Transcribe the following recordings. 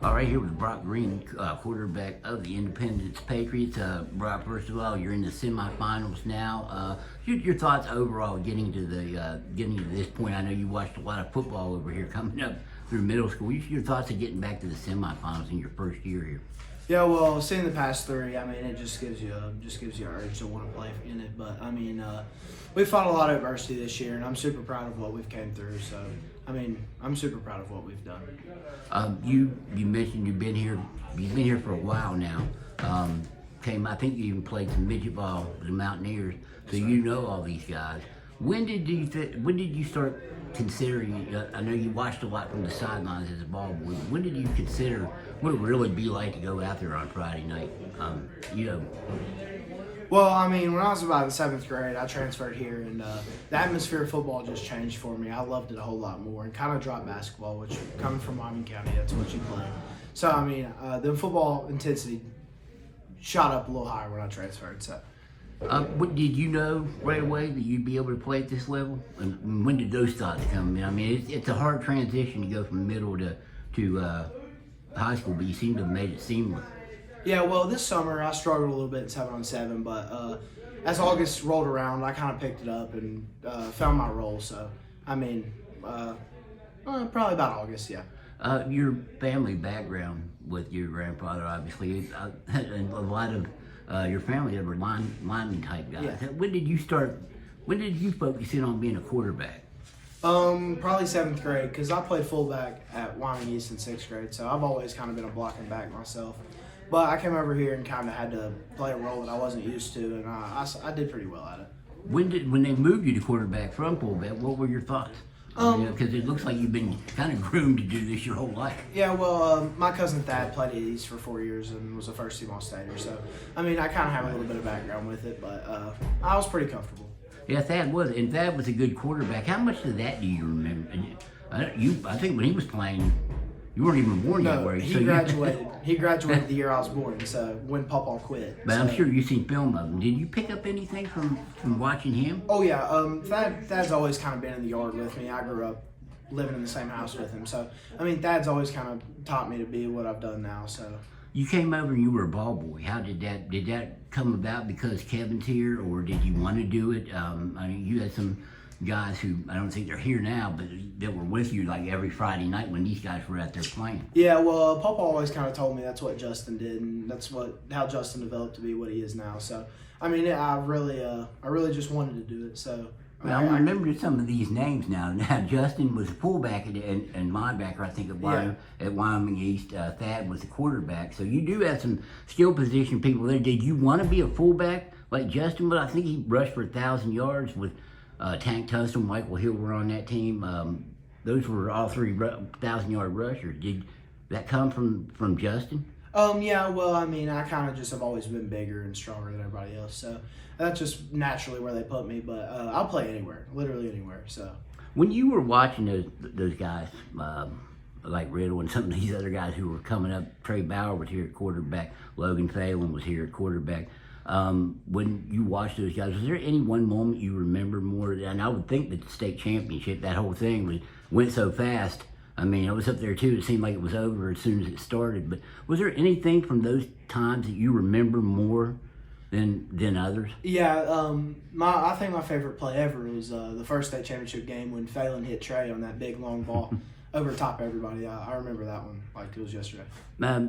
All right, here with Brock Green, quarterback of the Independence Patriots. Brock, first of all, you're in the semifinals now. Your thoughts overall getting to this point? I know you watched a lot of football over here coming up through middle school. Your thoughts of getting back to the semifinals in your first year here? Yeah, well, seeing the past three, I mean, it just gives you an urge to want to play in it. But I mean, we fought a lot of adversity this year, and I'm super proud of what we've came through. So, I mean, I'm super proud of what we've done. You mentioned you've been here for a while now. I think you even played some midget ball with the Mountaineers, so you know all these guys. When did you start considering? I know you watched a lot from the sidelines as a ball boy. When did you consider what it would really be like to go out there on Friday night? Well, I mean, when I was about in 7th grade, I transferred here, and the atmosphere of football just changed for me. I loved it a whole lot more, and kind of dropped basketball, which coming from Wyoming County, that's what you play. So, I mean, the football intensity shot up a little higher when I transferred. So. Did you know right away that you'd be able to play at this level? And when did those thoughts come in? I mean, it's a hard transition to go from middle to high school, but you seem to have made it seamless. Yeah, well, this summer I struggled a little bit in 7-on-7, but as August rolled around, I kind of picked it up and found my role. So, I mean, probably about August, yeah. Your family background with your grandfather, obviously, and a lot of your family that were lineman type guys. Yeah. When did you focus in on being a quarterback? Probably 7th grade, because I played fullback at Wyoming East in 6th grade, so I've always kind of been a blocking back myself. But I came over here and kind of had to play a role that I wasn't used to, and I did pretty well at it. When they moved you to quarterback from fullback, what were your thoughts? Because it looks like you've been kind of groomed to do this your whole life. Yeah, well, my cousin Thad played at East for 4 years and was a first-team All-Stater. So, I mean, I kind of have a little bit of background with it, but I was pretty comfortable. Yeah, Thad was a good quarterback. How much of that do you remember? I think when he was playing, you weren't even born yet, were you? He graduated. He graduated the year I was born, so when Papa quit. But I'm sure you've seen film of him. Did you pick up anything from watching him? Oh, yeah. Thad's always kind of been in the yard with me. I grew up living in the same house with him. So, I mean, Thad's always kind of taught me to be what I've done now. So. You came over and you were a ball boy. How did that come about because Kevin's here, or did you want to do it? I mean, you had some guys who I don't think they're here now, but that were with you like every Friday night when these guys were out there playing. Yeah, well, Papa always kind of told me that's what Justin did, and that's how Justin developed to be what he is now. So, I mean, I really just wanted to do it. So. Well, I remember some of these names now. Now, Justin was a fullback and linebacker, I think, at Wyoming East. Thad was a quarterback. So you do have some skill position people there. Did you want to be a fullback like Justin? But I think he rushed for 1,000 yards with Tank Tunstall, Michael Hill were on that team. Those were all three 1,000-yard rushers. Did that come from Justin? Yeah, well, I mean, I kind of just have always been bigger and stronger than everybody else, so that's just naturally where they put me, but I'll play anywhere, literally anywhere, so. When you were watching those guys, like Riddle and some of these other guys who were coming up, Trey Bauer was here at quarterback, Logan Phelan was here at quarterback, when you watched those guys, was there any one moment you remember more? And I would think that the state championship, that whole thing went so fast. I mean, I was up there too. It seemed like it was over as soon as it started. But was there anything from those times that you remember more than others? Yeah, I think my favorite play ever was the first state championship game when Phelan hit Trey on that big long ball over top everybody. I remember that one like it was yesterday.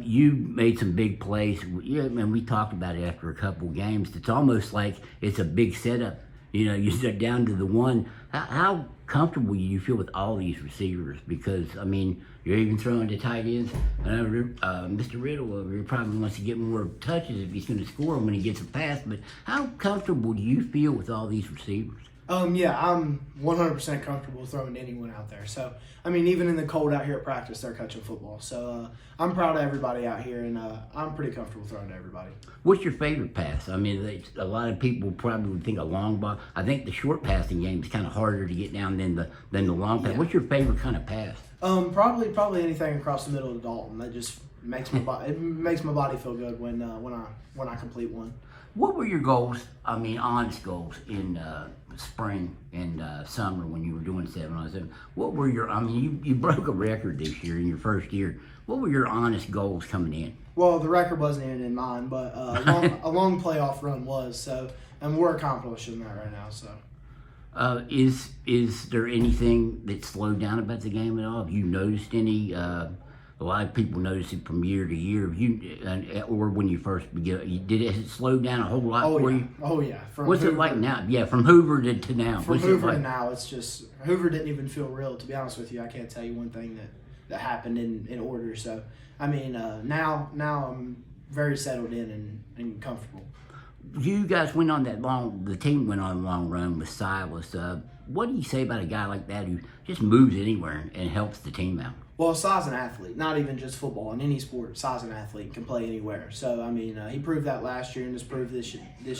You made some big plays. Yeah, and we talked about it after a couple games. It's almost like it's a big setup. You know, you sit down to the one. How comfortable do you feel with all these receivers? Because, I mean, you're even throwing to tight ends. I know Mr. Riddle over here probably wants to get more touches if he's going to score when he gets a pass. But how comfortable do you feel with all these receivers? Yeah, I'm 100% comfortable throwing to anyone out there. So, I mean, even in the cold out here at practice, they're catching football. So, I'm proud of everybody out here, and I'm pretty comfortable throwing to everybody. What's your favorite pass? I mean, a lot of people probably would think a long ball. I think the short passing game is kind of harder to get down than the long pass. Yeah. What's your favorite kind of pass? Probably anything across the middle of Dalton. That just makes my body feel good when I complete one. What were your goals? I mean, honest goals in spring and summer when you were doing 7-on-7. What were your? I mean, you broke a record this year in your first year. What were your honest goals coming in? Well, the record wasn't even in mine, but a long playoff run was. So, and we're accomplishing that right now. So. Is there anything that slowed down about the game at all? Have you noticed any? A lot of people notice it from year to year. Have you, or when you first began, did it slow down a whole lot for you? Oh yeah. What's it like now? Yeah, from Hoover to now. From Hoover to now, it's just Hoover didn't even feel real. To be honest with you, I can't tell you one thing that happened in order. So I mean, now I'm very settled in and comfortable. You guys went on that long. The team went on a long run with Silas. What do you say about a guy like that who just moves anywhere and helps the team out? Well, Si's an athlete, not even just football. In any sport, Si's an athlete, can play anywhere. So, I mean, he proved that last year and just proved this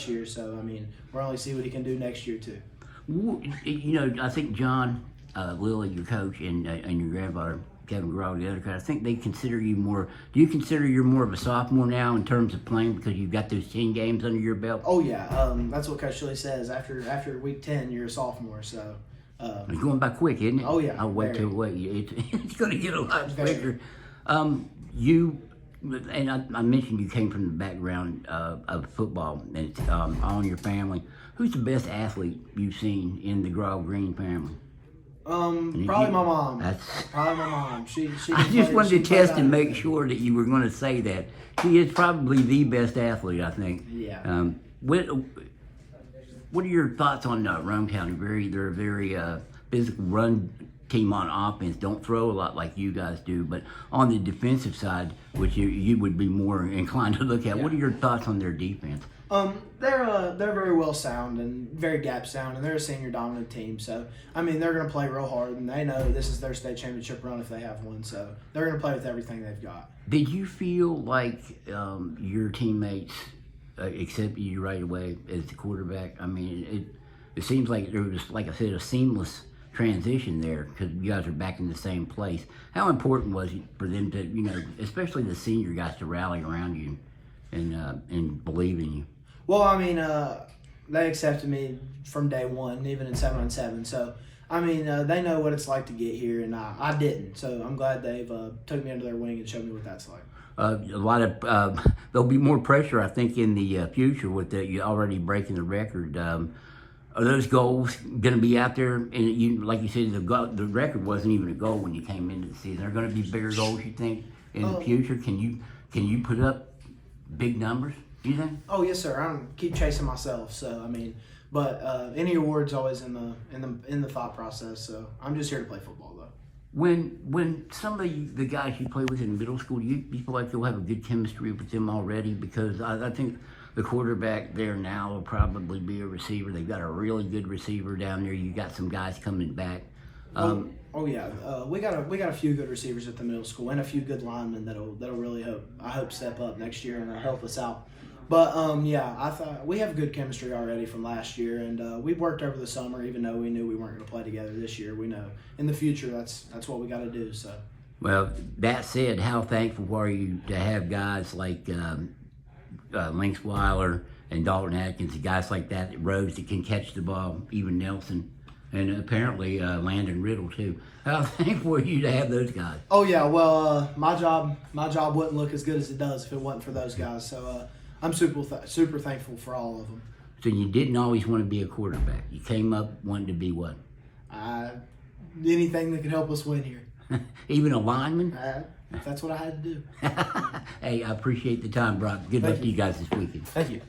year. So, I mean, we'll only see what he can do next year, too. You know, I think John Lilly, your coach, and your grandfather, Kevin Grau, the other coach, I think they consider you more. Do you consider you're more of a sophomore now in terms of playing because you've got those 10 games under your belt? Oh, yeah. That's what Coach Shilley says. After week 10, you're a sophomore. So, it's going by quick, isn't it? Oh, yeah. I'll wait till wait. It's going to get a lot quicker. You and I mentioned you came from the background of football, and it's all in your family. Who's the best athlete you've seen in the Grau Green family? Probably my mom. Probably my mom. She I just wanted to test and make sure that you were going to say that. She is probably the best athlete, I think. Yeah. What are your thoughts on Rome County? They're a very physical run team on offense. Don't throw a lot like you guys do, but on the defensive side, which you would be more inclined to look at. Yeah. What are your thoughts on their defense? They're very well sound and very gap sound, and they're a senior dominant team. So I mean, they're going to play real hard, and they know this is their state championship run if they have one. So they're going to play with everything they've got. Did you feel like your teammates accepted you right away as the quarterback? I mean, it seems like there was, like I said, a seamless transition there because you guys are back in the same place. How important was it for them to, you know, especially the senior guys, to rally around you and believe in you? Well, I mean, they accepted me from day one, even in 7-on-7. So, I mean, they know what it's like to get here, and I didn't. So I'm glad they've took me under their wing and showed me what that's like. A lot of there'll be more pressure, I think, in the future with you already breaking the record. Are those goals going to be out there? And you, like you said, the record wasn't even a goal when you came into the season. Are going to be bigger goals, you think, in the future? Can you put up big numbers, you think? Oh yes, sir. I keep chasing myself. So I mean, but any award's always in the thought process. So I'm just here to play football, though. When some of the guys you play with in middle school, do you feel like you'll have a good chemistry with them already? Because I think the quarterback there now will probably be a receiver. They've got a really good receiver down there. You got some guys coming back. Yeah, we got a few good receivers at the middle school and a few good linemen that'll really hope step up next year and help us out. But yeah, I thought we have good chemistry already from last year, and we worked over the summer. Even though we knew we weren't going to play together this year, we know in the future that's what we got to do. So. Well, that said, how thankful are you to have guys like Lynx Weiler and Dalton Atkins, guys like that, Rhodes that can catch the ball, even Nelson, and apparently Landon Riddle too. How thankful are you to have those guys? Oh yeah, well my job wouldn't look as good as it does if it wasn't for those guys. So I'm super thankful for all of them. So you didn't always want to be a quarterback. You came up wanting to be what? Anything that could help us win here. Even a lineman? That's what I had to do. Hey, I appreciate the time, Brock. Good luck to you guys this weekend. Thank you.